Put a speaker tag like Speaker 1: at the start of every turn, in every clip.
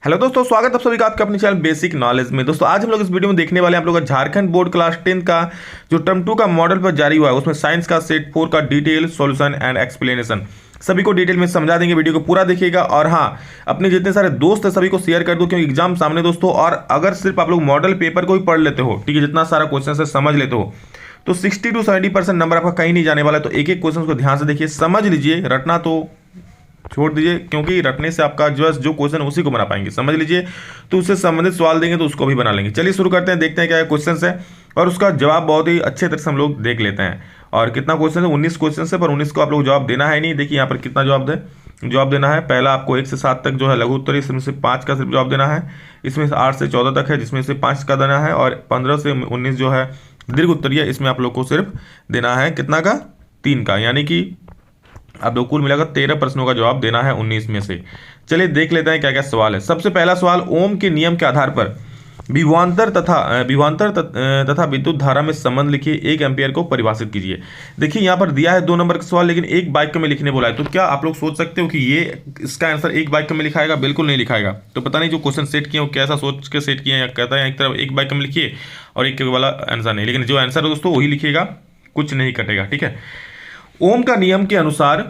Speaker 1: Hello दोस्तों, स्वागत है आप सभी का आपके अपने चैनल बेसिक नॉलेज में। दोस्तों आज हम लोग इस वीडियो में देखने वाले हैं आप लोग का झारखंड बोर्ड क्लास 10 का जो टर्म 2 का मॉडल पर जारी हुआ है उसमें साइंस का सेट 4 का डिटेल सॉल्यूशन एंड एक्सप्लेनेशन सभी को डिटेल में समझा देंगे। वीडियो को पूरा देखिएगा और हाँ, अपने जितने सारे दोस्त हैं सभी को शेयर कर दो क्योंकि एग्जाम सामने दोस्तों। और अगर सिर्फ आप लोग मॉडल पेपर को ही पढ़ लेते हो, ठीक है, जितना सारा क्वेश्चन है समझ लेते हो तो 60 to 70% नंबर आपका कहीं नहीं जाने वाला है। तो एक एक क्वेश्चन को ध्यान से देखिए, समझ लीजिए, रटना तो छोड़ दीजिए क्योंकि रटने से आपका जो क्वेश्चन है उसी को बना पाएंगे। समझ लीजिए तो उससे संबंधित सवाल देंगे तो उसको भी बना लेंगे। चलिए शुरू करते हैं, देखते हैं क्या क्वेश्चन है और उसका जवाब बहुत ही अच्छे तरह से हम लोग देख लेते हैं। और कितना क्वेश्चन है, 19 क्वेश्चन है, पर 19 को आप लोग जवाब देना है नहीं। देखिए यहाँ पर कितना जवाब देना है। पहला आपको 1 से 7 तक जो है लघु उत्तर, इसमें से 5 का सिर्फ जवाब देना है। इसमें से 8 से 14 तक है जिसमें से 5 का देना है। और 15 से 19 जो है दीर्घ उत्तरीय, इसमें आप लोग को सिर्फ देना है कितना का, 3 का, यानी कि आप लोग कुल मिलाकर 13 प्रश्नों का जवाब देना है 19 में से। चलिए देख लेते हैं क्या क्या सवाल है। सबसे पहला सवाल, ओम के नियम के आधार पर विभवांतर तथा विद्युत धारा में संबंध लिखिए, 1 एम्पियर को परिभाषित कीजिए। देखिए यहाँ पर दिया है 2 नंबर का सवाल, लेकिन एक वाक्य में लिखने बोला है। तो क्या आप लोग सोच सकते हो कि ये इसका आंसर एक वाक्य में लिखाएगा? बिल्कुल नहीं लिखाएगा। तो पता नहीं जो क्वेश्चन सेट किए हो कैसा सोच के सेट किए हैं, कहता है एक तरफ एक वाक्य में लिखिए और एक वाला आंसर नहीं, लेकिन जो आंसर है दोस्तों वही लिखिएगा, कुछ नहीं कटेगा। ठीक है। ओम का नियम के अनुसार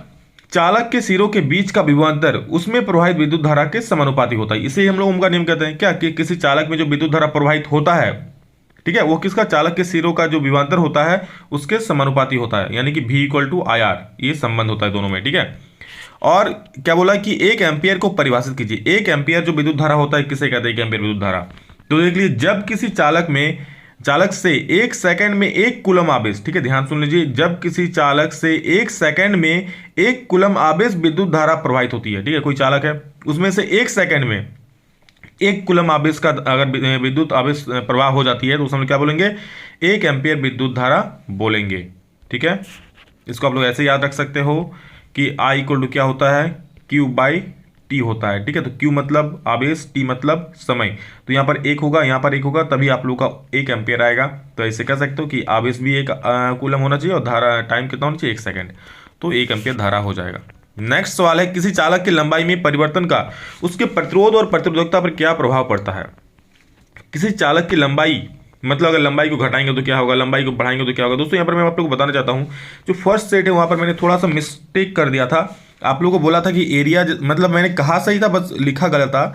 Speaker 1: चालक के सिरों के बीच का विभवांतर उसमें प्रवाहित विद्युत धारा के समानुपाती होता है। इसे हम लोग ओम का नियम कहते हैं। क्या कि किसी चालक में जो विद्युत धारा प्रवाहित होता है, ठीक है, वो किसका, चालक के सिरों का जो विभवांतर होता है उसके समानुपाती होता है, यानी कि V/IR, ये संबंध होता है दोनों में। ठीक है। और क्या बोला कि 1 एम्पियर को परिभाषित कीजिए। 1 एम्पियर जो विद्युत धारा होता है किसे कहते हैं, 1 एम्पियर विद्युत धारा। तो देख लीजिए, जब किसी चालक से 1 सेकंड में 1 कूलम आवेश, ठीक है, ध्यान सुन लीजिए, जब किसी चालक से 1 सेकंड में 1 कूलम आवेश विद्युत धारा प्रवाहित होती है, ठीक है, कोई चालक है उसमें से 1 सेकंड में 1 कूलम आवेश का अगर विद्युत आवेश प्रवाह हो जाती है तो उसमें क्या बोलेंगे, 1 एम्पियर विद्युत धारा बोलेंगे। ठीक है। इसको आप लोग ऐसे याद रख सकते हो कि I = क्या होता है, Q/T होता है। ठीक है। तो Q मतलब आवेश, T मतलब समय। तो यहाँ पर 1 होगा, यहाँ पर 1 होगा, तभी आप लोग का 1 एम्पियर आएगा। तो ऐसे कह सकते हो कि आवेश भी 1 कूलम होना चाहिए और धारा टाइम कितना होना चाहिए, 1 सेकंड, तो 1 एम्पियर धारा हो जाएगा। नेक्स्ट सवाल है, किसी चालक की लंबाई में परिवर्तन का उसके प्रतिरोध और प्रतिरोधकता पर क्या प्रभाव पड़ता है। किसी चालक की लंबाई, मतलब अगर लंबाई को घटाएंगे तो क्या होगा, लंबाई को बढ़ाएंगे तो क्या होगा। दोस्तों यहाँ पर मैं आप लोग को बताना चाहता हूँ, जो फर्स्ट सेट है वहाँ पर मैंने थोड़ा सा मिस्टेक कर दिया था। आप लोगों को बोला था कि एरिया, मतलब मैंने कहा सही था, बस लिखा गलत था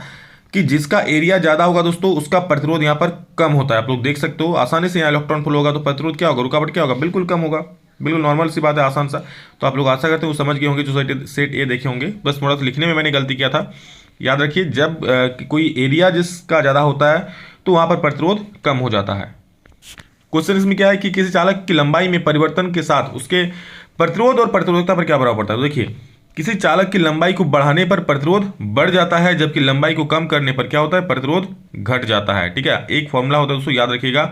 Speaker 1: कि जिसका एरिया ज़्यादा होगा दोस्तों उसका प्रतिरोध यहाँ पर कम होता है। आप लोग देख सकते हो आसानी से, यहाँ इलेक्ट्रॉन फ्लो होगा तो प्रतिरोध क्या होगा, रुकावट क्या होगा, बिल्कुल कम होगा। बिल्कुल नॉर्मल सी बात है, आसान सा। तो आप लोग आशा करते हो समझ गए होंगे, जो सेट ए देखे होंगे। बस थोड़ा सा लिखने में मैंने गलती किया था। याद रखिए, जब कोई एरिया जिसका ज़्यादा होता है तो वहाँ पर प्रतिरोध कम हो जाता है। क्वेश्चन इसमें क्या है कि किसी चालक की लंबाई में परिवर्तन के साथ उसके प्रतिरोध और प्रतिरोधकता पर क्या प्रभाव पड़ता है। तो देखिए, किसी चालक की लंबाई को बढ़ाने पर प्रतिरोध बढ़ जाता है, जबकि लंबाई को कम करने पर क्या होता है, प्रतिरोध घट जाता है। ठीक है। एक फॉर्मूला होता है दोस्तों, याद रखिएगा,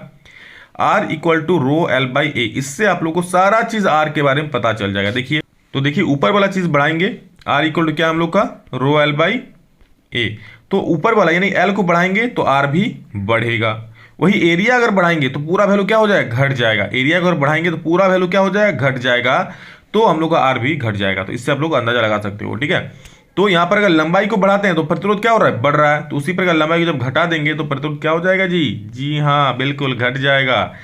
Speaker 1: R = ρL/A। इससे आप लोग को सारा चीज R के बारे में पता चल जाएगा। देखिए, तो देखिए ऊपर वाला चीज बढ़ाएंगे, R = क्या हम लोग का, ρL/A। तो ऊपर वाला यानी L को बढ़ाएंगे तो R भी बढ़ेगा। वही एरिया अगर बढ़ाएंगे तो पूरा वैल्यू क्या हो जाएगा, घट जाएगा। एरिया अगर बढ़ाएंगे तो पूरा वैल्यू क्या हो जाएगा, घट जाएगा। तो हम लोग का R भी घट जाएगा। तो इससे आप लोग अंदाजा लगा सकते हो। ठीक है। तो यहाँ पर अगर लंबाई को बढ़ाते हैं तो प्रतिरोध क्या हो रहा है, बढ़ रहा है। तो उसी प्रकार लंबाई को जब घटा देंगे तो प्रतिरोध क्या हो जाएगा जी हाँ, बिल्कुल घट जाएगा।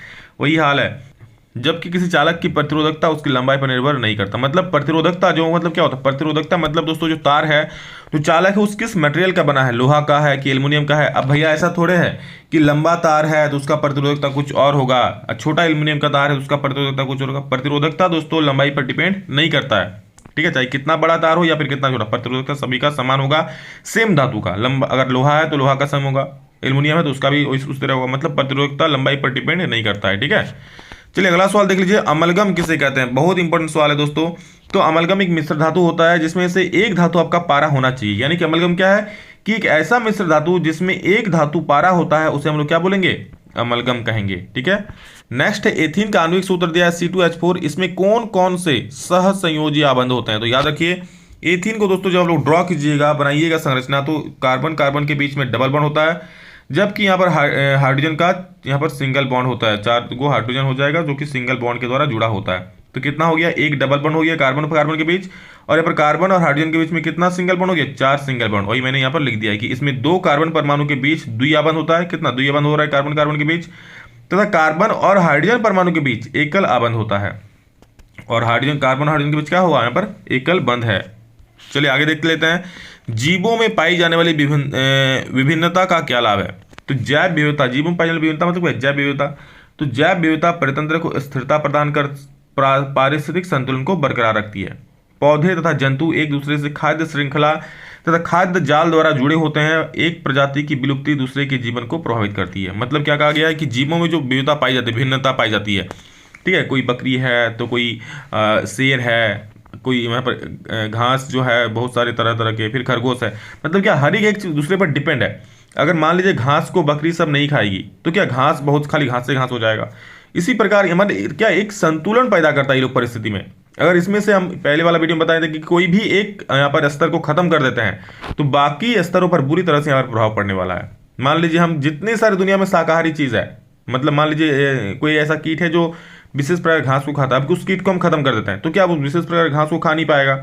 Speaker 1: वही हाल है। जबकि किसी चालक की प्रतिरोधकता उसकी लंबाई पर निर्भर नहीं करता। मतलब प्रतिरोधकता जो मतलब क्या होता है, प्रतिरोधकता मतलब दोस्तों जो तार है, तो चालक है उस किस मटेरियल का बना है, लोहा का है कि एल्युमिनियम का है। अब भैया ऐसा थोड़े है कि लंबा तार है तो उसका प्रतिरोधकता कुछ और होगा, छोटा एल्युमिनियम का तार है तो उसका प्रतिरोधकता कुछ और होगा। प्रतिरोधकता दोस्तों लंबाई पर डिपेंड नहीं करता है। ठीक है। चाहे कितना बड़ा तार हो या फिर कितना छोटा, प्रतिरोधकता सभी का समान होगा, सेम धातु का। लंबा अगर लोहा है तो लोहा का सम होगा, एल्युमिनियम है तो उसका भी उस तरह होगा। मतलब प्रतिरोधकता लंबाई पर डिपेंड नहीं करता है। ठीक है। चलिए अगला सवाल देख लीजिए, अमलगम किसे कहते हैं। बहुत इंपॉर्टेंट सवाल है दोस्तों। तो अमलगम एक मिश्र धातु होता है जिसमें से एक धातु आपका पारा होना चाहिए। यानी कि अमलगम क्या है कि एक ऐसा मिश्र धातु जिसमें एक धातु पारा होता है, उसे हम लोग क्या बोलेंगे, अमलगम कहेंगे। ठीक है। नेक्स्ट है, एथीन का आणविक सूत्र दिया है C2H4। इसमें कौन कौन से सहसंयोजी आबंध होते हैं। तो याद रखिए, एथीन को दोस्तों जब आप लोग ड्रॉ कीजिएगा, बनाइएगा संरचना, तो कार्बन कार्बन के बीच में डबल बॉन्ड होता है, जबकि यहाँ पर हाइड्रोजन का यहाँ पर सिंगल बॉन्ड होता है। 4 गो हाइड्रोजन हो जाएगा जो कि सिंगल बॉन्ड के द्वारा जुड़ा होता है। तो कितना हो गया, एक डबल बॉन्ड हो गया कार्बन और कार्बन के बीच, और यहाँ पर कार्बन और हाइड्रोजन के बीच में कितना सिंगल बॉन्ड हो गया, 4 सिंगल बॉन्ड। वही मैंने यहाँ पर लिख दिया है कि इसमें 2 कार्बन परमाणु के बीच द्विया बंध होता है, कितना द्विया बंध हो रहा है कार्बन कार्बन के बीच, तथा कार्बन और हाइड्रोजन परमाणु के बीच एकल आबंध होता है, और हाइड्रोजन कार्बन हाइड्रोजन के बीच क्या हुआ, यहाँ पर एकल बंध है। चलिए आगे देख लेते हैं, जीवों में पाई जाने वाली विभिन्नता का क्या लाभ है। तो जैव विविधता, जीवों में पाई जाने वाली विभिन्नता मतलब क्या है, जैव विविधता। तो जैव विविधता परितंत्र को स्थिरता प्रदान कर पारिस्थितिक संतुलन को बरकरार रखती है। पौधे तथा जंतु एक दूसरे से खाद्य श्रृंखला तथा खाद्य जाल द्वारा जुड़े होते हैं। एक प्रजाति की विलुप्ति दूसरे के जीवन को प्रभावित करती है। मतलब क्या कहा गया है कि जीवों में जो विविधता पाई जाती है, भिन्नता पाई जाती है, ठीक है, कोई बकरी है तो कोई शेर है, कोई यहाँ पर घास जो है बहुत सारे तरह तरह के, फिर खरगोश है। मतलब क्या हर एक दूसरे पर डिपेंड है। अगर मान लीजिए घास को बकरी सब नहीं खाएगी तो क्या घास बहुत खाली घास से घास हो जाएगा। इसी प्रकार हमारे क्या एक संतुलन पैदा करता है ये लोग परिस्थिति में। अगर इसमें से हम पहले वाला वीडियो में बताए थे कि कोई भी एक यहाँ पर स्तर को खत्म कर देते हैं तो बाकी स्तरों पर बुरी तरह से यहाँ पर प्रभाव पड़ने वाला है। मान लीजिए हम जितने सारे दुनिया में शाकाहारी चीज़ है, मतलब मान लीजिए कोई ऐसा कीट है जो विशेष प्रकार घास को खाता है, अब उस कीट को हम खत्म कर देते हैं तो क्या वो विशेष प्रकार घास को खा नहीं पाएगा,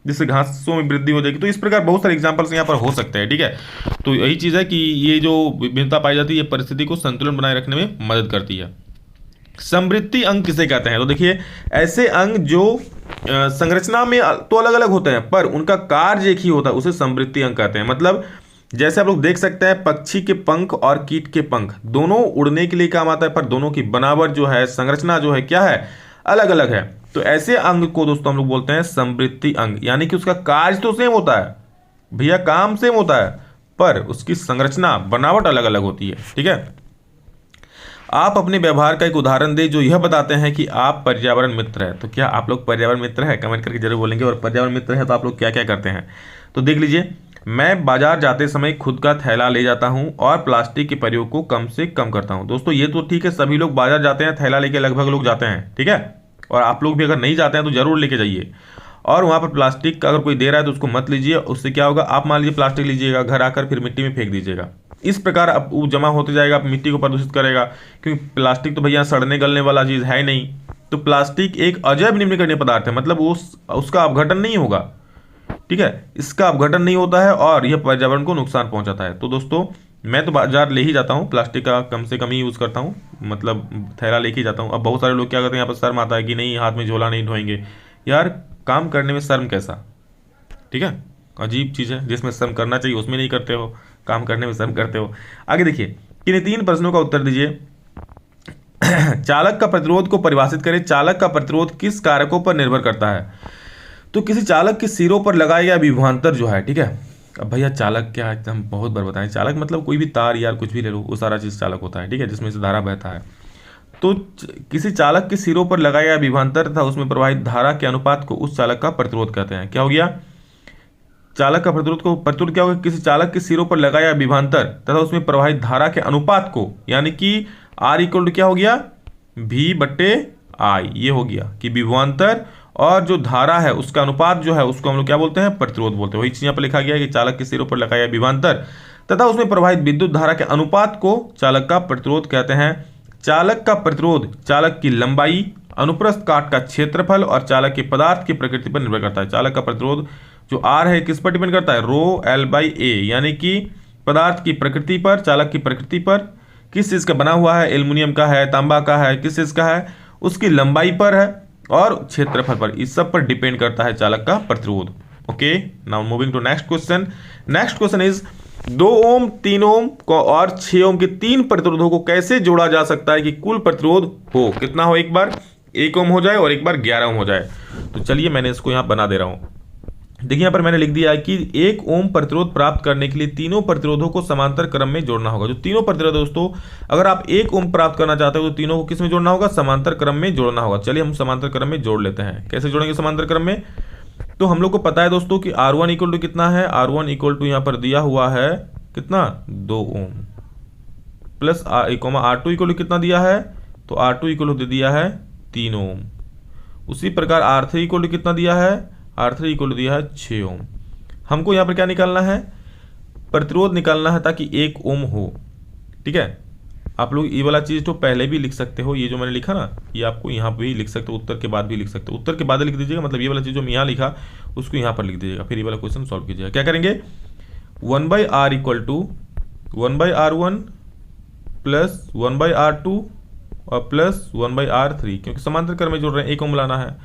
Speaker 1: जिससे घासों में वृद्धि हो जाएगी। तो इस प्रकार बहुत सारे एग्जांपल्स यहाँ पर हो सकते हैं, ठीक है। तो यही चीज़ है कि ये जो विभिन्नता पाई जाती है ये परिस्थिति को संतुलन बनाए रखने में मदद करती है। समृद्धि अंग किसे कहते हैं, तो देखिए ऐसे अंग जो संरचना में तो अलग अलग होते हैं पर उनका कार्य एक ही होता है, उसे समृद्धि अंग कहते हैं। मतलब जैसे आप लोग देख सकते हैं पक्षी के पंख और कीट के पंख दोनों उड़ने के लिए काम आता है, पर दोनों की बनावट जो है, संरचना जो है क्या है, अलग अलग है। तो ऐसे अंग को दोस्तों हम लोग बोलते हैं समृद्धि अंग, यानी कि उसका कार्य तो सेम होता है भैया, काम सेम होता है, पर उसकी संरचना बनावट अलग अलग होती है, ठीक है। आप अपने व्यवहार का एक उदाहरण दें जो यह बताते हैं कि आप पर्यावरण मित्र है। तो क्या आप लोग पर्यावरण मित्र है, कमेंट करके जरूर बोलेंगे। और पर्यावरण मित्र है तो आप लोग क्या क्या करते हैं, तो देख लीजिए। मैं बाजार जाते समय खुद का थैला ले जाता हूं और प्लास्टिक के प्रयोग को कम से कम करता हूं। दोस्तों ये तो ठीक है, सभी लोग बाजार जाते हैं, थैला लेके लगभग लोग जाते हैं, ठीक है। और आप लोग भी अगर नहीं जाते हैं तो जरूर लेके जाइए। और वहाँ पर प्लास्टिक अगर कोई दे रहा है तो उसको मत लीजिए, उससे क्या होगा, आप मान लीजिए प्लास्टिक लीजिएगा, घर आकर फिर मिट्टी में फेंक दीजिएगा। इस प्रकार अब वो जमा होते जाएगा, आप मिट्टी को प्रदूषित करेगा, क्योंकि प्लास्टिक तो भैया सड़ने गलने वाला चीज़ है नहीं। तो प्लास्टिक एक अजैव निम्नीकरणीय पदार्थ है, मतलब वो उसका अपघटन नहीं होगा, ठीक है, इसका अपघटन नहीं होता है और यह पर्यावरण को नुकसान पहुंचाता है। तो दोस्तों मैं तो बाजार ले ही जाता हूँ, प्लास्टिक का कम से कम ही यूज़ करता हूँ, मतलब थैला लेके ही जाता हूँ। अब बहुत सारे लोग क्या करते हैं, यहाँ पर शर्म आता है कि नहीं हाथ में झोला नहीं ढोएंगे। यार काम करने में शर्म कैसा, ठीक है, अजीब चीज़ है। जिसमें शर्म करना चाहिए उसमें नहीं करते हो, काम करने में शर्म करते हो। आगे देखिए, किन 3 प्रश्नों का उत्तर दीजिए। चालक का प्रतिरोध को परिभाषित करें। चालक का प्रतिरोध किस कारकों पर निर्भर करता है। तो किसी चालक के सिरों पर लगाया गया विभवांतर जो है, ठीक है। अब भैया चालक क्या है, हम बहुत बार बताएं, चालक मतलब कोई भी तार यार कुछ भी ले लो, वो सारा चीज़ चालक होता है, ठीक है, जिसमें से धारा बहता है। तो किसी चालक के सिरों पर लगाया गया विभवांतर तथा उसमें प्रवाहित धारा के अनुपात को उस चालक का प्रतिरोध कहते हैं। क्या हो गया, चालक का प्रतिरोध क्या होगा, किसी चालक के सिरों पर लगाया विभवांतर तथा उसमें प्रवाहित धारा के अनुपात को, यानी कि R = क्या हो गया, V/I। ये हो गया कि विभवांतर और जो धारा है उसका अनुपात जो है उसको हम लोग क्या बोलते हैं, प्रतिरोध बोलते हैं। वही चीज यहाँ पर लिखा गया है कि चालक के सिरों पर लगाया विभवांतर तथा उसमें प्रवाहित विद्युत धारा के अनुपात को चालक का प्रतिरोध कहते हैं। चालक का प्रतिरोध चालक की लंबाई, अनुप्रस्थ काट का क्षेत्रफल और चालक के पदार्थ की प्रकृति पर निर्भर करता है। चालक का प्रतिरोध जो R है किस पर डिपेंड करता है, ρL/A, यानी कि पदार्थ की प्रकृति पर, चालक की प्रकृति पर, किस चीज़ का बना हुआ है, एल्युमिनियम का है, तांबा का है, किस चीज़ का है, उसकी लंबाई पर है और क्षेत्रफल पर, इस सब पर डिपेंड करता है चालक का प्रतिरोध। Okay, now moving to next question. Next question is 2 ohm, 3 ohm और 6 ओम के 3 प्रतिरोधों को कैसे जोड़ा जा सकता है कि कुल प्रतिरोध हो, कितना हो, एक बार 1 ओम हो जाए और एक बार 11 ओम हो जाए। तो चलिए मैंने इसको यहाँ बना दे रहा हूँ। देखिए यहाँ पर मैंने लिख दिया है कि 1 ओम प्रतिरोध प्राप्त करने के लिए तीनों प्रतिरोधों को समांतर क्रम में जोड़ना होगा। जो तीनों प्रतिरोध दोस्तों, अगर आप 1 ओम प्राप्त करना चाहते हो तो तीनों को किस में जोड़ना होगा, समांतर क्रम में जोड़ना होगा। चलिए हम समांतर क्रम में जोड़ लेते हैं। कैसे जोड़ेंगे समांतर क्रम में, तो हम लोग को पता है दोस्तों कि R1 = कितना है, R1 = यहाँ पर दिया हुआ है कितना, 2 ओम प्लस R2 = कितना दिया है, तो R2 = दे दिया है 3 ओम। उसी प्रकार R3 = कितना दिया है, R3 = दिया है 6 ओम। हमको यहाँ पर क्या निकालना है, प्रतिरोध निकालना है ताकि 1 ओम हो, ठीक है। आप लोग ये वाला चीज़ तो पहले भी लिख सकते हो, ये जो मैंने लिखा ना ये आपको यहाँ पे भी लिख सकते हो, उत्तर के बाद भी लिख सकते हो। उत्तर के बाद लिख दीजिएगा, मतलब ये वाला चीज़ जो मैं यहाँ लिखा उसको यहाँ पर लिख दीजिएगा, फिर ये वाला क्वेश्चन सॉल्व कीजिएगा। क्या करेंगे, 1/r equal to 1/r1 plus 1/r2 और प्लस 1/r3, क्योंकि समांतर क्रम में जोड़ रहे हैं, एक को मिलाना है।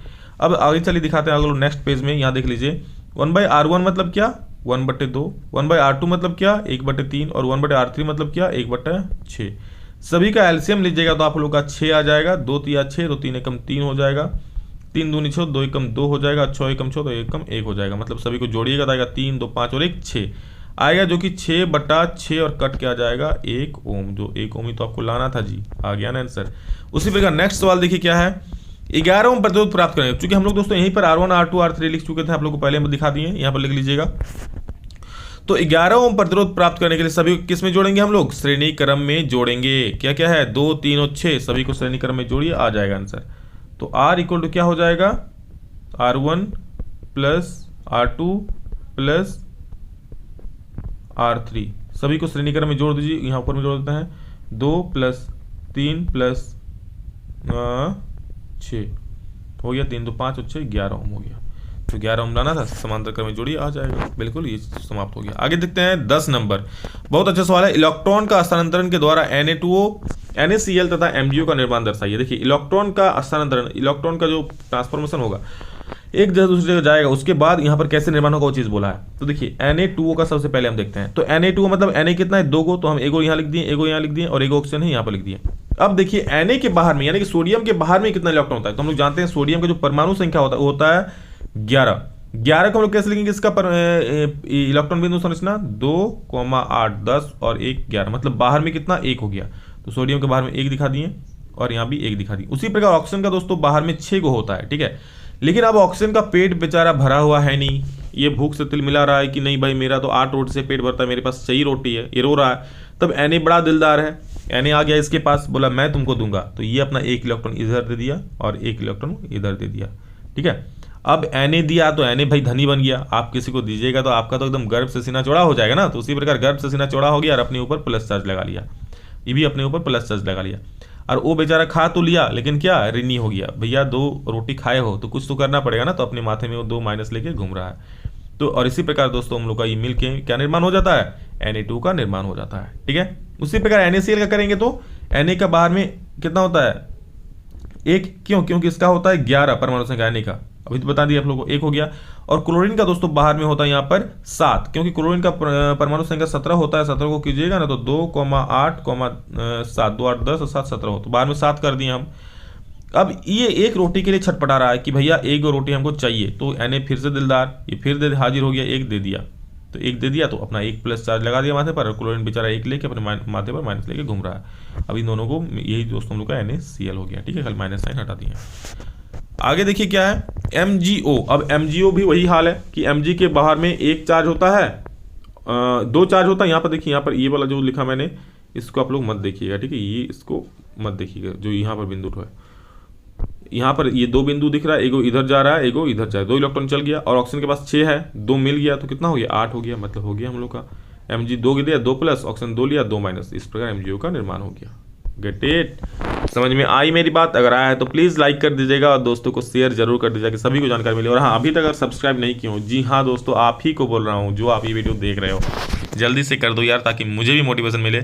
Speaker 1: अब आगे चलिए दिखाते हैं अगले नेक्स्ट पेज में। यहाँ देख लीजिए 1/r1 मतलब क्या 1/2, 1/r2 मतलब क्या 1/3 और 1/r3 मतलब क्या 1/6। सभी का एलसीएम लीजिएगा तो आप लोग का 6 आ जाएगा, 2 तिया 6, 2 3 एकम 3 हो जाएगा, 3 दूनी 6, 2 एकम 2 हो जाएगा, 6 एकम 6 तो 1 एकम 1 हो जाएगा। मतलब सभी को जोड़िएगा तो आएगा 3 2 5 और 1 6 आएगा, जो कि 6/6 और कट के आ जाएगा 1 ओम। जो 1 ओम ही तो आपको लाना था जी, आ गया ना आंसर। उसी प्रकार नेक्स्ट सवाल देखिए क्या है, 11 ओम प्रतिरोध प्राप्त करेंगे। क्योंकि हम लोग दोस्तों यहीं पर R1 R2 R3 लिख चुके थे, आप लोग को पहले हम दिखा दिए, यहाँ पर लिख लीजिएगा। तो 11 ओम प्रतिरोध प्राप्त करने के लिए सभी किस में जोड़ेंगे हम लोग, श्रेणी क्रम में जोड़ेंगे। क्या क्या है 2 3 और 6, सभी को श्रेणी क्रम में जोड़िए, आ जाएगा आंसर। तो R इक्वल टू क्या हो जाएगा, R1 plus R2 plus R3, सभी को श्रेणी क्रम में जोड़ दीजिए। यहाँ ऊपर में जोड़ देते हैं 2 प्लस 3 प्लस 6 हो गया, 3 2 5 और 6 11 ओम हो गया। तो 11 ओम लाना था, समांतर क्रम में जोड़िए, आ जाएगा। बिल्कुल ये समाप्त हो गया। आगे देखते हैं 10 नंबर, बहुत अच्छा सवाल है। इलेक्ट्रॉन का स्थानांतरण के द्वारा Na2O NaCl तथा MgO का निर्माण दर्शाइए। देखिए इलेक्ट्रॉन का स्थानांतरण, इलेक्ट्रॉन का जो ट्रांसफॉर्मेशन होगा एक जगह दूसरी जगह जाएगा, उसके बाद यहाँ पर कैसे निर्माण होगा वो चीज़ बोला है। तो देखिए Na2O का सबसे पहले हम देखते हैं। तो Na2O मतलब Na कितना है 2 को, तो हम एगो यहाँ लिख दिए, एगो यहाँ लिख दिए और एगो ऑक्सीजन है यहाँ पर लिख दिए। अब देखिए Na के बाहर में यानी कि सोडियम के बाहर में कितना इलेक्ट्रॉन होता है, तो हम लोग जानते हैं सोडियम का जो परमाणु संख्या होता है वो होता है 11। 11 को हम लोग कैसे लिखेंगे, इसका इलेक्ट्रॉन बिंदु संरचना 2, 8, 10 और 1 11, मतलब बाहर में कितना 1 हो गया। तो सोडियम के बाहर में 1 दिखा दिए और यहाँ भी 1 दिखा दिए। उसी प्रकार ऑक्सीजन का दोस्तों बाहर में 6 को होता है, ठीक है। लेकिन अब ऑक्सीजन का पेट बेचारा भरा हुआ है नहीं, ये भूख से तिल मिला रहा है कि नहीं भाई मेरा तो 8 रोटी से पेट भरता है, मेरे पास 6 रोटी है, ये रो रहा है। तब Na बड़ा दिलदार है, Na आ गया इसके पास, बोला मैं तुमको दूंगा, तो ये अपना 1 इलेक्ट्रॉन इधर दे दिया और 1 इलेक्ट्रॉन इधर दे दिया, ठीक है। अब Na दिया तो Na भाई धनी बन गया। आप किसी को दीजिएगा तो आपका तो एकदम गर्भ से सीना चौड़ा हो जाएगा ना। तो उसी प्रकार गर्भ से सीना चौड़ा हो गया और अपने ऊपर प्लस चार्ज लगा लिया, ये भी अपने ऊपर प्लस चार्ज लगा लिया। और वो बेचारा खा तो लिया लेकिन क्या ऋणी हो गया, भैया 2 रोटी खाए हो तो कुछ तो करना पड़ेगा ना, तो अपने माथे में वो 2 माइनस लेके घूम रहा है। तो और इसी प्रकार दोस्तों हम लोग का ये मिल के क्या निर्माण हो जाता है, Na2 का निर्माण हो जाता है, ठीक है। उसी प्रकार NaCl का करेंगे तो Na का बाहर में कितना होता है 1, क्यों, क्योंकि इसका होता है 11 परमाणु संख्या Na का, अभी तो बता दिया आप लोगों को 1 हो गया। और क्लोरीन का दोस्तों बाहर में होता है यहाँ पर 7, क्योंकि क्लोरीन का परमाणु संख्या 17 होता है। 17 को कीजिएगा ना तो 2, 8, 7, 2 8 10 और 7 17 हो, तो बाहर में 7 कर दिए हम। अब ये 1 रोटी के लिए छटपटा रहा है कि भैया 1 रोटी हमको चाहिए, तो Na फिर से दिलदार, ये फिर दे हाजिर हो गया, 1 दे दिया, तो 1 दे दिया तो अपना 1 प्लस चार्ज लगा दिया माथे पर, और क्लोरीन बेचारा 1 लेके अपने माथे पर माइनस लेके घूम रहा है। अब इन दोनों को यही दोस्तों हम लोग का NaCl हो गया, ठीक है, कल माइनस साइन हटा दिए। आगे देखिए क्या है MgO। अब MgO भी वही हाल है कि Mg के बाहर में 1 चार्ज होता है, 2 चार्ज होता है। यहाँ पर देखिए, यहाँ पर ये वाला जो लिखा मैंने इसको आप लोग मत देखिएगा, ठीक है, ये इसको मत देखिएगा जो यहाँ पर बिंदु है। यहाँ पर ये 2 बिंदु दिख रहा है, एगो इधर जा रहा है, एगो इधर जा रहा है, 2 इलेक्ट्रॉन चल गया। और ऑक्सीजन के पास 6 है, 2 मिल गया तो कितना हो गया 8 हो गया, मतलब हो गया हम लोग का Mg 2 दिया, 2 प्लस, ऑक्सीजन 2 लिया, 2 माइनस, इस प्रकार MgO का निर्माण हो गया। गेट इट, समझ में आई मेरी बात? अगर आया है तो प्लीज़ लाइक कर दीजिएगा और दोस्तों को शेयर जरूर कर दीजिएगा कि सभी को जानकारी मिले। और हाँ, अभी तक अगर सब्सक्राइब नहीं किए हो, जी हाँ दोस्तों आप ही को बोल रहा हूँ जो आप ये वीडियो देख रहे हो, जल्दी से कर दो यार, ताकि मुझे भी मोटिवेशन मिले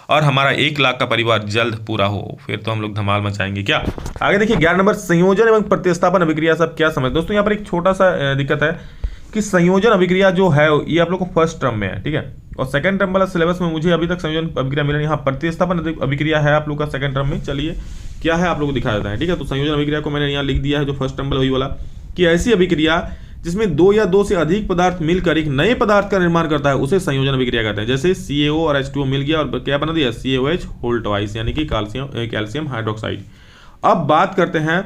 Speaker 1: और हमारा 1 लाख का परिवार जल्द पूरा हो, फिर तो हम लोग धमाल मचाएंगे क्या। आगे देखिए 11 नंबर, संयोजन एवं प्रतिस्थापन अभिक्रिया सब क्या समझ। दोस्तों यहाँ पर एक छोटा सा दिक्कत है कि संयोजन अभिक्रिया जो है ये आप लोग को फर्स्ट टर्म में है, ठीक है, और सेकंड टर्म वाला सिलेबस में मुझे अभी तक संयोजन अभिक्रिया मिला नहीं। यहाँ प्रतिस्थापन अभिक्रिया है आप लोग का सेकंड टर्म में। चलिए क्या है आप लोग को दिखाया जाता है, ठीक है। तो संयोजन अभिक्रिया को मैंने यहाँ लिख दिया है, जो फर्स्ट टर्म वाला वही वाला, कि ऐसी अभिक्रिया जिसमें 2 या 2 से अधिक पदार्थ मिलकर एक नए पदार्थ का निर्माण करता है उसे संयोजन अभिक्रिया कहते हैं। जैसे CaO और H2O मिल गया और क्या बना दिया CaOH होल ट्वाइस, यानी कि कैल्शियम हाइड्रोक्साइड। अब बात करते हैं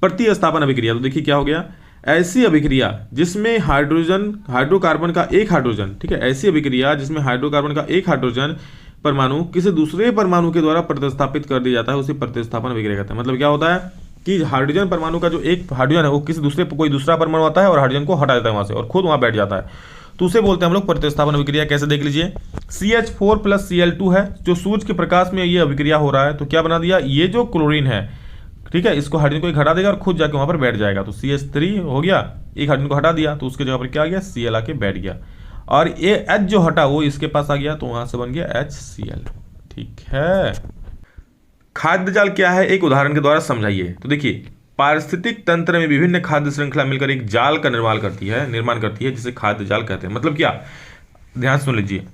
Speaker 1: प्रतिस्थापन अभिक्रिया। तो देखिए क्या हो गया, ऐसी अभिक्रिया जिसमें हाइड्रोकार्बन का एक हाइड्रोजन, ठीक है, ऐसी अभिक्रिया जिसमें हाइड्रोकार्बन का एक हाइड्रोजन परमाणु किसी दूसरे परमाणु के द्वारा प्रतिस्थापित कर दिया जाता है, उसे प्रतिस्थापन अभिक्रिया कहते हैं। मतलब क्या होता है कि हाइड्रोजन परमाणु का जो एक हाइड्रोजन है वो किसी दूसरे कोई दूसरा परमाणु आता है और हाइड्रोजन को हटा देता है वहां से और खुद वहां बैठ जाता है, तो उसे बोलते हैं हम लोग प्रतिस्थापन अभिक्रिया। कैसे देख लीजिए, CH4 प्लस Cl2 है, जो सूर्य के प्रकाश में ये अभिक्रिया हो रहा है, तो क्या बना दिया, ये जो क्लोरीन है, ठीक है, इसको हाइड्रोजन को हटा देगा और खुद जाके वहां पर बैठ जाएगा, तो CH3 हो गया, एक हाइड्रोजन को हटा दिया तो उसके जगह पर क्या आ गया, Cl आके बैठ गया, और ये H जो हटा वो इसके पास आ गया, तो वहां से बन गया HCl। ठीक है, खाद्य जाल क्या है, एक उदाहरण के द्वारा समझाइए। तो देखिए, पारिस्थितिक तंत्र में विभिन्न खाद्य श्रृंखला मिलकर एक जाल का निर्माण करती है जिसे खाद्य जाल कहते हैं। मतलब क्या, ध्यान सुन लीजिए,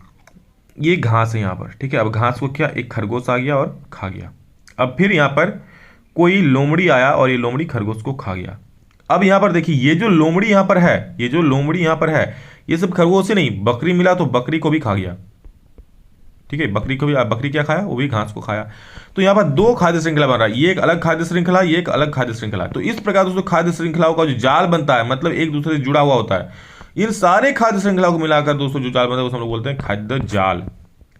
Speaker 1: ये घास है यहाँ पर, ठीक है, अब घास को क्या, एक खरगोश आ गया और खा गया, अब फिर यहाँ पर कोई लोमड़ी आया और ये लोमड़ी खरगोश को खा गया। अब यहाँ पर देखिए, ये जो लोमड़ी यहाँ पर है, ये जो लोमड़ी यहाँ पर है, ये सब खरगोश से नहीं, बकरी मिला तो बकरी को भी खा गया, ठीक है, बकरी क्या खाया, वो भी घास को खाया। तो यहाँ पर दो खाद्य श्रृंखला बन रहा है, ये एक अलग खाद्य श्रृंखला, ये एक अलग खाद्य श्रृंखला। तो इस प्रकार दोस्तों खाद्य श्रृंखलाओं का जो जाल बनता है, मतलब एक दूसरे से जुड़ा हुआ होता है, इन सारे खाद्य श्रृंखलाओं को मिलाकर दोस्तों जो जाल बनता है उसे हम लोग बोलते हैं खाद्य जाल।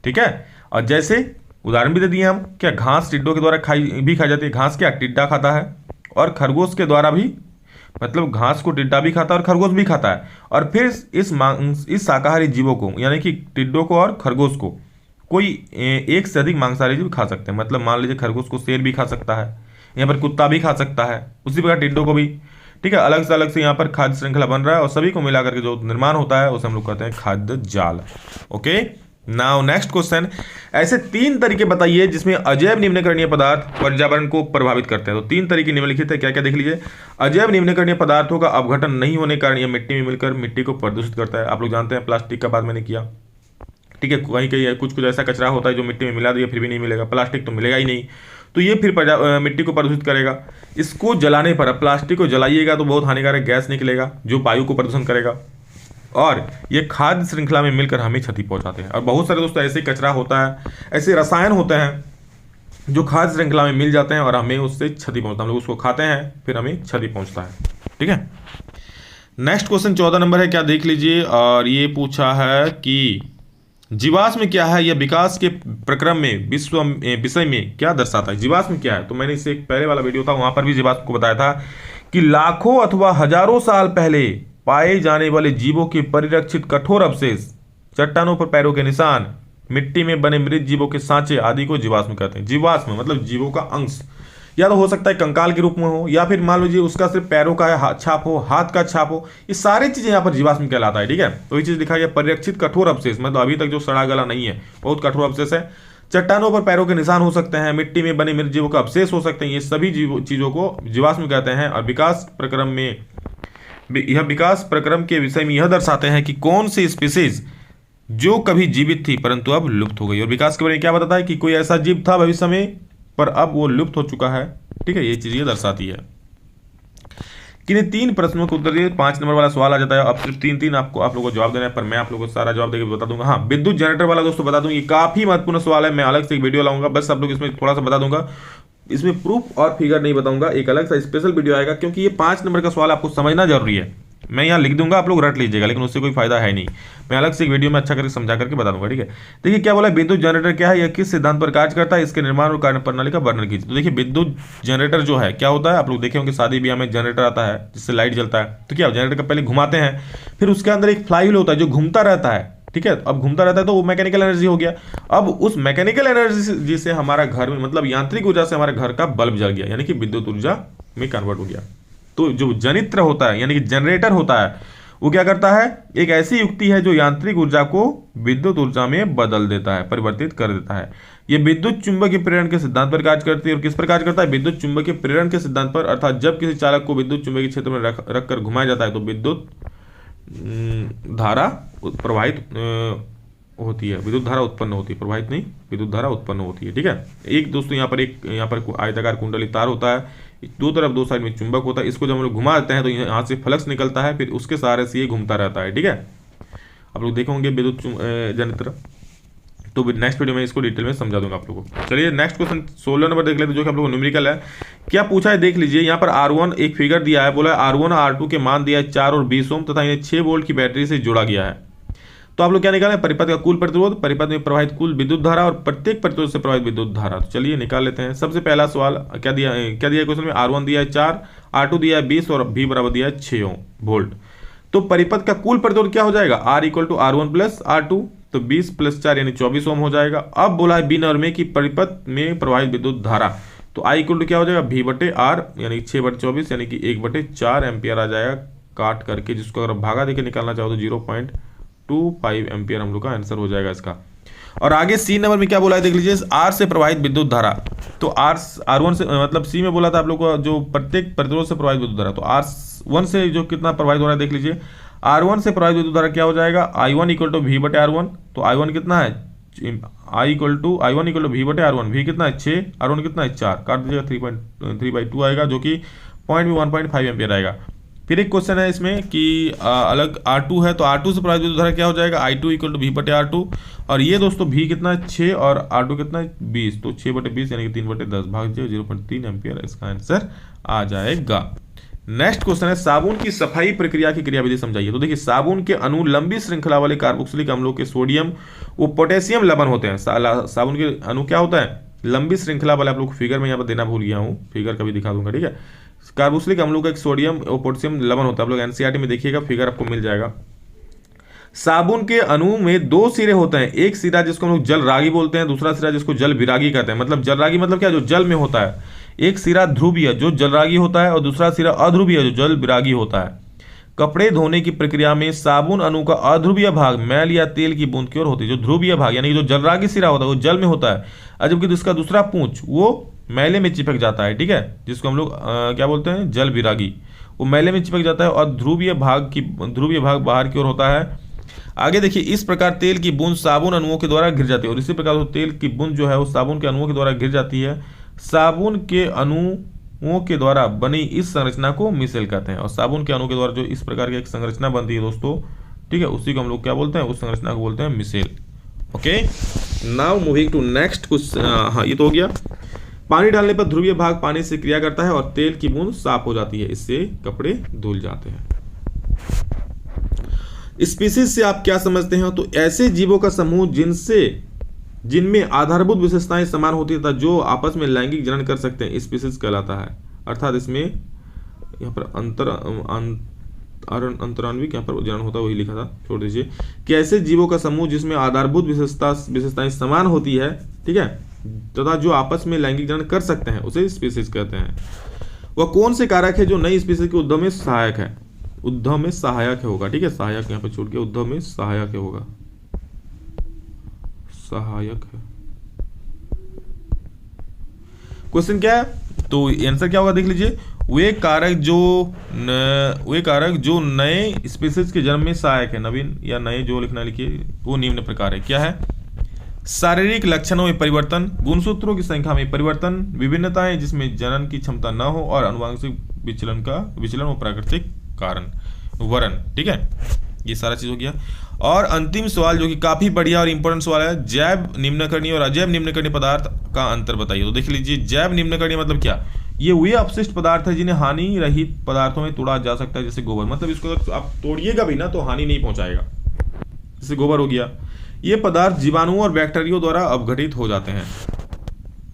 Speaker 1: ठीक है, और जैसे उदाहरण भी दे दिए हम, क्या घास टिड्डों के द्वारा खाई जाती है, घास क्या टिड्डा खाता है, और खरगोश के द्वारा भी, मतलब घास को टिड्डा भी खाता है और खरगोश भी खाता है। और फिर इस शाकाहारी जीवों को, यानी कि टिड्डों को और खरगोश को, कोई एक से अधिक मांसाहारी जीव खा सकते हैं। मतलब मान लीजिए खरगोश को शेर भी खा सकता है, यहाँ पर कुत्ता भी खा सकता है, उसी प्रकार टिड्डों को भी। ठीक है, अलग से यहाँ पर खाद्य श्रृंखला बन रहा है और सभी को मिलाकर के जो निर्माण होता है उसे हम लोग कहते हैं खाद्य जाल। ओके, नाउ नेक्स्ट क्वेश्चन, ऐसे 3 तरीके बताइए जिसमें अजैव निम्नकरणीय पदार्थ पर्यावरण को प्रभावित करते हैं। तो 3 तरीके निम्नलिखित है, क्या क्या देख लीजिए। अजैव निम्नकरणीय पदार्थों का अपघटन नहीं होने के कारण यह मिट्टी में मिलकर मिट्टी को प्रदूषित करता है। आप लोग जानते हैं, प्लास्टिक का बात मैंने किया, ठीक है, कहीं कुछ ऐसा कचरा होता है जो मिट्टी में मिला दिया फिर भी नहीं मिलेगा, प्लास्टिक तो मिलेगा ही नहीं, तो ये फिर मिट्टी को प्रदूषित करेगा। इसको जलाने पर, प्लास्टिक को जलाइएगा तो बहुत हानिकारक गैस निकलेगा जो वायु को प्रदूषण करेगा, और ये खाद्य श्रृंखला में मिलकर हमें क्षति पहुंचाते हैं। और बहुत सारे दोस्तों ऐसे कचरा होता है, ऐसे रसायन होते हैं जो खाद्य श्रृंखला में मिल जाते हैं और हमें उससे क्षति पहुंचता है, हम लोग उसको खाते हैं फिर हमें क्षति पहुंचता है। ठीक है, नेक्स्ट क्वेश्चन 14 नंबर है, क्या देख लीजिए, और ये पूछा है कि जीवाश्म क्या है, यह विकास के प्रक्रम में विषय में क्या दर्शाता है। जीवाश्म क्या है, तो मैंने इससे एक पहले वाला वीडियो था वहां पर भी जीवाश्म को बताया था कि लाखों अथवा हजारों साल पहले पाए जाने वाले जीवों के परिरक्षित कठोर अवशेष, चट्टानों पर पैरों के निशान, मिट्टी में बने मृत जीवों के सांचे आदि को जीवाश्म कहते हैं। जीवाश्म मतलब जीवों का अंश, या तो हो सकता है कंकाल के रूप में हो, या फिर मान लीजिए उसका सिर्फ पैरों का छाप हो, हाथ का छाप हो, ये सारी चीजें यहाँ पर जीवाश्म कहलाता है। ठीक है, तो ये चीज दिखा गया परिरक्षित कठोर अवशेष, मतलब अभी तक जो सड़ा गला नहीं है, बहुत कठोर अवशेष है। चट्टानों पर पैरों के निशान हो सकते हैं, मिट्टी में बने मृत जीवों का अवशेष हो सकते हैं, ये सभी चीजों को जीवाश्म कहते हैं। और विकास प्रक्रम के विषय में यह दर्शाते हैं कि कौन सी स्पीसीज जो कभी जीवित थी परंतु अब लुप्त हो गई। और विकास के बारे में क्या बताता है कि कोई ऐसा जीव था भविष्य में पर अब वो लुप्त हो चुका है। ठीक है, ये चीज ये दर्शाती है। किन्हीं 3 प्रश्नों के उत्तर दिए, 5 नंबर वाला सवाल आ जाता है। अब सिर्फ 3 आप लोगों को जवाब देना है, पर मैं आप लोगों को सारा जवाब देकर बता दूंगा। हाँ, विद्युत जनरेटर वाला दोस्तों बता दूं, ये काफी महत्वपूर्ण सवाल है, मैं अलग से एक वीडियो लाऊंगा, बस आप लोग इसमें थोड़ा सा बता दूंगा, इसमें प्रूफ और फिगर नहीं बताऊंगा, एक अलग सा स्पेशल वीडियो आएगा, क्योंकि ये 5 नंबर का सवाल आपको समझना जरूरी है। मैं यहाँ लिख दूंगा, आप लोग रट लीजिएगा, लेकिन उससे कोई फायदा है नहीं, मैं अलग से एक वीडियो में अच्छा करके समझा करके बता दूंगा। ठीक है, देखिए क्या बोला, विद्युत जनरेटर क्या है, यह किस सिद्धांत पर कार्य करता है, इसके निर्माण और कार्य प्रणाली का वर्णन कीजिए। तो देखिए विद्युत जनरेटर जो है क्या होता है, आप लोग देखे होंगे शादी ब्याह में जनरेटर आता है जिससे लाइट जलता है। तो क्या जनरेटर का पहले घुमाते हैं, फिर उसके अंदर एक फ्लाई व्हील होता है जो घूमता रहता है। ठीक है, अब घूमता रहता है तो वो मैकेनिकल एनर्जी हो गया। अब उस मैकेनिकल एनर्जी से हमारा घर में, मतलब यांत्रिक ऊर्जा से हमारे घर का बल्ब जल गया, यानी कि विद्युत ऊर्जा में कन्वर्ट हो गया। तो जो जनित्र होता है यानी कि जनरेटर होता है, वो क्या करता है, एक ऐसी युक्ति है जो यांत्रिक ऊर्जा को विद्युत ऊर्जा में बदल देता है, परिवर्तित कर देता है। ये विद्युत चुंबकीय प्रेरण के सिद्धांत पर कार्य करती है। और किस पर कार्य करता है, विद्युत चुंबकीय प्रेरण के सिद्धांत पर, अर्थात जब किसी चालक को विद्युत चुंबकीय क्षेत्र में रखकर घुमाया जाता है तो विद्युत धारा प्रवाहित होती है, विद्युत धारा उत्पन्न होती है, प्रवाहित नहीं, विद्युत धारा उत्पन्न होती है। ठीक है, एक दोस्तों यहाँ पर आयताकार कुंडली तार होता है, दो तरफ 2 साइड में चुंबक होता है, इसको जब हम लोग घुमाते हैं तो यहाँ से फ्लक्स निकलता है, फिर उसके सहारे से ये घूमता रहता है। ठीक है, आप लोग देखे होंगे विद्युत जनरेटर, तो नेक्स्ट वीडियो में इसको डिटेल में समझा दूंगा आप लोगों को। चलिए नेक्स्ट क्वेश्चन 16 नंबर देख लेते हैं, जो कि आप लोगों को न्यूमेरिकल है। क्या पूछा है देख लीजिए, यहाँ पर R1 एक फिगर दिया है, बोला R1 और R2 के मान दिया है 4 और 20 ओम तथा इन्हें 6 वोल्ट की बैटरी से जोड़ा गया है। तो आप लोग क्या निकालें, परिपथ का कुल प्रतिरोध, परिपथ में प्रवाहित कुल विद्युत धारा और प्रत्येक प्रतिरोध से प्रवाहित विद्युत धारा। तो चलिए निकाल लेते हैं। सबसे पहला सवाल क्या दिया है क्वेश्चन में, R1 दिया है 4, R2 दिया है 20 और V बराबर दिया है 6 वोल्ट। तो परिपथ का कुल प्रतिरोध क्या हो जाएगा, R = R1 + R2, तो 20 + 4 यानी 24 ओम हो जाएगा। अब बोला है विनिर्मय की परिपथ में प्रवाहित विद्युत धारा, तो I = क्या हो जाएगा V/R यानी 6/24 यानी कि 1/4 एम्पियर आ जाएगा काट करके, जिसको अगर भागा देके निकालना चाहो तो 0.25 एम्पियर हम लोग का आंसर हो जाएगा इसका। और आगे सी नंबर में क्या बोला है देख लीजिए, आर से प्रवाहित विद्युत धारा, तो R1 से मतलब सी में बोला था आप लोग को जो प्रत्येक प्रतिरोध से प्रवाहित विद्युत धारा, तो R1 से जो कितना प्रवाहित हो रहा है देख लीजिए, R1 से प्रवाहित विद्युत धारा क्या हो जाएगा I1 = V/R1, तो I1 कितना है I1 = V/R1, V कितना है 6, R1 कितना है 4, काट दीजिएगा 3/2 आएगा जो कि पॉइंट में 1.5 एम्पियर आएगा। फिर एक क्वेश्चन है इसमें कि अलग R2 है, तो R2 से प्रवाहित विद्युत धारा क्या हो जाएगा I2 = V/R2, और ये दोस्तों V कितना है 6 और R2 कितना है 20, तो 6/20 यानी कि 3/10 भाग 0.3 एम्पियर इसका आंसर आ जाएगा। नेक्स्ट क्वेश्चन है साबुन की सफाई प्रक्रिया की क्रियाविधि समझाइए। तो देखिए साबुन के अणु लंबी श्रृंखला वाले कार्बोक्सिलिक अम्लों के सोडियम व पोटेशियम लवण होते हैं। साबुन के अणु क्या होता है लंबी श्रृंखला वाले, आप लोग फिगर में यहाँ पर देना भूल गया हूँ, फिगर कभी दिखा दूंगा, ठीक है। कार्बोक्सिलिक अम्लों का एक सोडियम और पोटेशियम लवण होता है, आप लोग एनसीईआरटी में देखिएगा, फिगर आपको मिल जाएगा। साबुन के अणु में 2 सिरे होते हैं, एक सिरा जिसको हम लोग जल रागी बोलते हैं, दूसरा सिरा जिसको जल विरागी कहते हैं। मतलब जल रागी मतलब क्या, जो जल में होता है, एक सिरा ध्रुवीय जो जल रागी होता है और दूसरा सिरा अध्रुवीय जो जल विरागी होता है। कपड़े धोने की प्रक्रिया में साबुन अणु का अध्रुवीय भाग मैल या तेल की बूंद की ओर होती है, जो ध्रुवीय भाग यानी जो जल रागी सिरा होता है वो जल में होता है, और जबकि इसका दूसरा पूंछ वो मैले में चिपक जाता है, ठीक है, जिसको हम लोग क्या बोलते हैं जल विरागी, वो मैले में चिपक जाता है और ध्रुवीय भाग बाहर की ओर होता है। आगे देखिए इस प्रकार तेल की बूंद साबुन अणुओं के द्वारा गिर जाती है, और इसी प्रकार तेल की बूंद जो है वो साबुन के अणुओं के द्वारा गिर जाती है। साबुन के अणुओं के द्वारा बनी इस संरचना को मिसेल कहते हैं, और साबुन के अणु के द्वारा जो इस प्रकार की एक संरचना बनती है दोस्तों, ठीक है, उसी को हम लोग क्या बोलते हैं, उस संरचना को बोलते हैं micelle. Okay, now moving to next कुछ, हाँ ये तो हो गया। पानी डालने पर ध्रुवीय भाग पानी से क्रिया करता है और तेल की बूंद साफ हो जाती है, इससे कपड़े धुल जाते हैं। स्पीसीज से आप क्या समझते हैं, तो ऐसे जीवों का समूह जिनमें आधारभूत विशेषताएं समान होती है तथा जो आपस में लैंगिक जनन कर सकते हैं, स्पीसीज कहलाता है। अर्थात इसमें यहाँ पर अंतरान्विक यहाँ पर जनन होता है, वही लिखा था, छोड़ दीजिए। कि ऐसे जीवों का समूह जिसमें आधारभूत विशेषताएं समान होती है, ठीक है, तथा जो आपस में लैंगिक जनन कर सकते हैं, उसे स्पीसीज कहते हैं। वह कौन से कारक है जो नई स्पीसीज के उद्भव में सहायक है, उद्भव में सहायक होगा, ठीक है, सहायक यहाँ पे छूट गया, उद्भव में सहायक होगा, सहायक है। क्वेश्चन क्या है, तो आंसर क्या होगा देख लीजिए, वे कारक जो नए स्पीसीज के जन्म में सहायक है, नवीन या नए जो लिखना लिखिए, वो निम्न प्रकार है। क्या है, शारीरिक लक्षणों में परिवर्तन, गुणसूत्रों की संख्या में परिवर्तन, विभिन्नताएं जिसमें जनन की क्षमता न हो, और आनुवंशिक विचलन व प्राकृतिक कारण वरण, ठीक है, ये सारा चीज हो गया। और अंतिम सवाल जो कि काफी बढ़िया और इंपॉर्टेंट सवाल है, जैव निम्नकरणीय और अजैव निम्नकरणीय पदार्थ का अंतर बताइए। तो देख लीजिए जैव निम्नकरणीय मतलब क्या, ये वे अपशिष्ट पदार्थ है जिन्हें हानि रहित पदार्थों में तोड़ा जा सकता है, जैसे गोबर, मतलब इसको आप तोड़िएगा भी ना तो हानि नहीं पहुंचाएगा, जैसे गोबर हो गया। ये पदार्थ जीवाणुओं और बैक्टीरिया द्वारा अपघटित हो जाते हैं,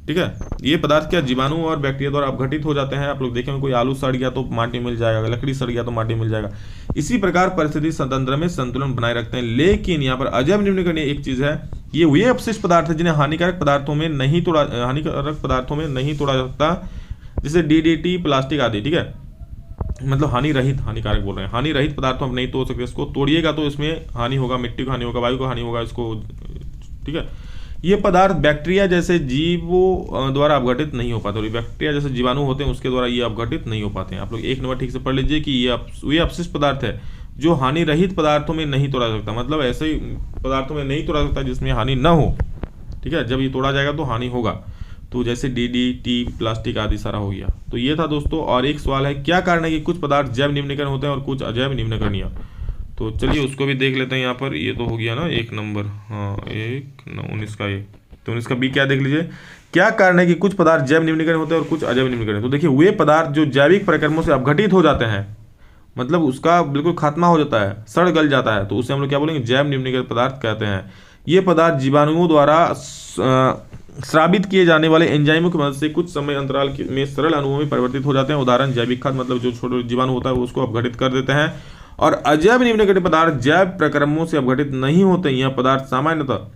Speaker 1: ठीक है, ये पदार्थ क्या जीवाणु और बैक्टीरिया द्वारा अपघटित हो जाते हैं। आप लोग देखेंगे कोई आलू सड़ गया तो माटी मिल जाएगा, लकड़ी सड़ गया तो माटी मिल जाएगा। इसी प्रकार परिस्थिति तंत्र में संतुलन बनाए रखते हैं। लेकिन यहाँ पर अजैव निम्नकरणीय एक चीज है, ये वे अपशिष्ट पदार्थ है जिन्हें हानिकारक पदार्थों में नहीं तोड़ा जा सकता, जैसे DDT, प्लास्टिक आदि, ठीक है, मतलब हानिकारक बोल रहे हैं, हानि रहित पदार्थों में नहीं तोड़ सकते, इसको तोड़िएगा तो इसमें हानि होगा, मिट्टी को हानि होगा, वायु को हानि होगा, इसको, ठीक है। ये पदार्थ बैक्टीरिया जैसे जीवों द्वारा अपघटित नहीं हो पाते, और बैक्टीरिया जैसे जीवाणु होते हैं उसके द्वारा ये अपघटित नहीं हो पाते हैं। आप लोग एक नंबर ठीक से पढ़ लीजिए कि ये अपशिष्ट पदार्थ है जो हानि रहित पदार्थों में नहीं तोड़ा सकता, मतलब ऐसे पदार्थों में नहीं तोड़ा सकता जिसमें हानि न हो, ठीक है, जब ये तोड़ा जाएगा तो हानि होगा, तो जैसे DDT, प्लास्टिक आदि सारा हो गया। तो ये था दोस्तों। और एक सवाल है, क्या कारण है कि कुछ पदार्थ जैव निम्नकरण होते हैं और कुछ अजैव निम्नकरणीय, तो चलिए उसको भी देख लेते हैं। यहाँ पर ये तो हो गया ना एक नंबर, हाँ 19 का ये, तो 19 का B क्या देख लीजिए, क्या कारण है कि कुछ पदार्थ जैव निम्नकरण होते हैं और कुछ अजैव निम्नकरण। तो देखिए वे पदार्थ जो जैविक प्रक्रमों से अपघटित हो जाते हैं, मतलब उसका बिल्कुल खात्मा हो जाता है, सड़ गल जाता है, तो उसे हम लोग क्या बोलेंगे, जैव निम्नकरण पदार्थ कहते हैं। ये पदार्थ जीवाणुओं द्वारा स्रावित किए जाने वाले एंजाइमों की मदद से कुछ समय अंतराल में सरल अणुओं में परिवर्तित हो जाते हैं। उदाहरण जैविक खाद, मतलब जो छोटे जीवाणु होता है वो उसको अपघटित कर देते हैं और अजैव निम्नलिखित पदार्थ जैव प्रक्रमों से अपघटित नहीं होते। यह पदार्थ सामान्यतः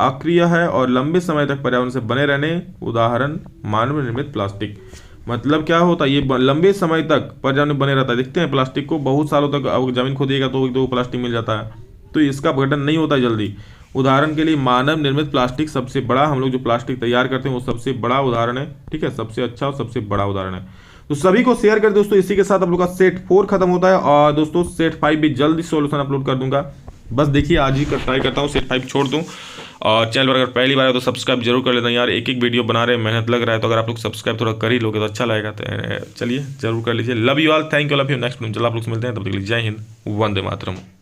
Speaker 1: अक्रिय है और लंबे समय तक पर्यावरण से बने रहने, उदाहरण मानव निर्मित प्लास्टिक। मतलब क्या होता है, ये लंबे समय तक पर्यावरण में बने रहता है। देखते हैं प्लास्टिक को बहुत सालों तक, अब जमीन खोदिएगा तो एक दो प्लास्टिक मिल जाता है, तो इसका अपघटन नहीं होता है जल्दी। उदाहरण के लिए मानव निर्मित प्लास्टिक सबसे बड़ा, हम लोग जो प्लास्टिक तैयार करते हैं वो सबसे बड़ा उदाहरण है, ठीक है, सबसे अच्छा और सबसे बड़ा उदाहरण है। तो सभी को शेयर कर दोस्तों। इसी के साथ हम लोग का सेट 4 खत्म होता है और दोस्तों सेट 5 भी जल्दी सॉल्यूशन अपलोड कर दूंगा। बस देखिए आज ही ट्राई करता हूँ सेट 5 छोड़ दूँ। और चैनल पर अगर पहली बार है तो सब्सक्राइब जरूर कर लेना यार, एक एक वीडियो बना रहे हैं, मेहनत लग रहा है, तो अगर आप लोग सब्सक्राइब थोड़ा कर ही लोगे तो अच्छा लगेगा। तो चलिए जरूर कर लीजिए। Love you all, thank you, love you. Next video आप लोग से मिलते हैं, तब तक के लिए जय हिंद, वंदे मातरम।